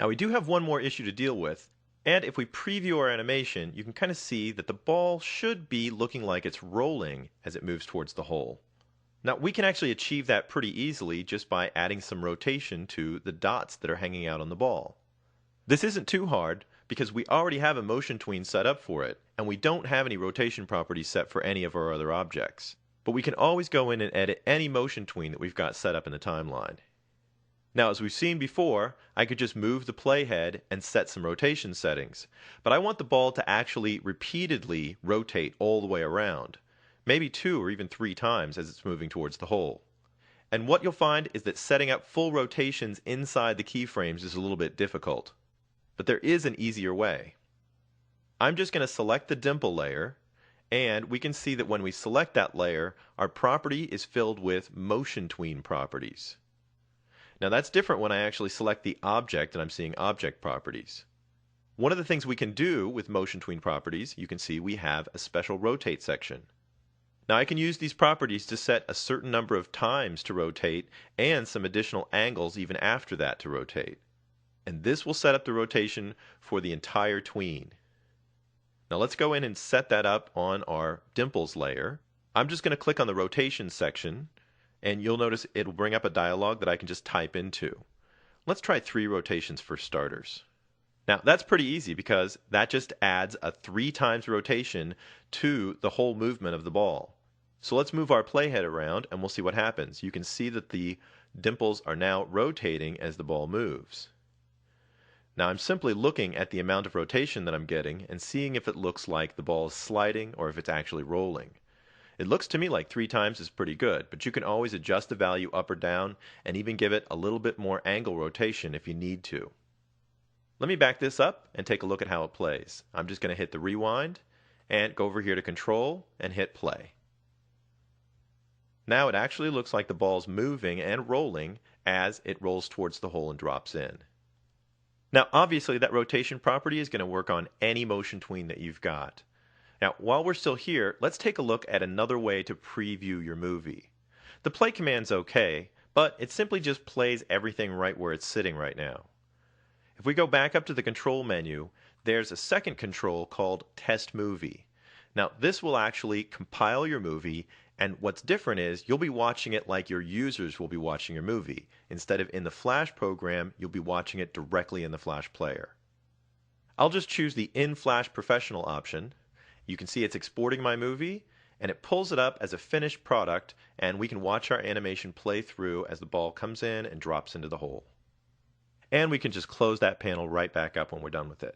Now we do have one more issue to deal with, and if we preview our animation, you can kind of see that the ball should be looking like it's rolling as it moves towards the hole. Now we can actually achieve that pretty easily just by adding some rotation to the dots that are hanging out on the ball. This isn't too hard because we already have a motion tween set up for it, and we don't have any rotation properties set for any of our other objects. But we can always go in and edit any motion tween that we've got set up in the timeline. Now, as we've seen before, I could just move the playhead and set some rotation settings, but I want the ball to actually repeatedly rotate all the way around, maybe 2 or even 3 times as it's moving towards the hole. And what you'll find is that setting up full rotations inside the keyframes is a little bit difficult. But there is an easier way. I'm just going to select the dimple layer, and we can see that when we select that layer, our property is filled with motion tween properties. Now that's different when I actually select the object and I'm seeing object properties. One of the things we can do with motion tween properties, you can see we have a special rotate section. Now I can use these properties to set a certain number of times to rotate and some additional angles even after that to rotate. And this will set up the rotation for the entire tween. Now let's go in and set that up on our dimples layer. I'm just going to click on the rotation section, and you'll notice it'll bring up a dialog that I can just type into. Let's try 3 rotations for starters. Now that's pretty easy because that just adds a 3 times rotation to the whole movement of the ball. So let's move our playhead around and we'll see what happens. You can see that the dimples are now rotating as the ball moves. Now I'm simply looking at the amount of rotation that I'm getting and seeing if it looks like the ball is sliding or if it's actually rolling. It looks to me like 3 times is pretty good, but you can always adjust the value up or down and even give it a little bit more angle rotation if you need to. Let me back this up and take a look at how it plays. I'm just going to hit the rewind and go over here to control and hit play. Now it actually looks like the ball's moving and rolling as it rolls towards the hole and drops in. Now obviously that rotation property is going to work on any motion tween that you've got. Now, while we're still here, let's take a look at another way to preview your movie. The play command's okay, but it simply just plays everything right where it's sitting right now. If we go back up to the control menu, there's a second control called Test Movie. Now, this will actually compile your movie, and what's different is you'll be watching it like your users will be watching your movie. Instead of in the Flash program, you'll be watching it directly in the Flash player. I'll just choose the In Flash Professional option. You can see it's exporting my movie, and it pulls it up as a finished product, and we can watch our animation play through as the ball comes in and drops into the hole. And we can just close that panel right back up when we're done with it.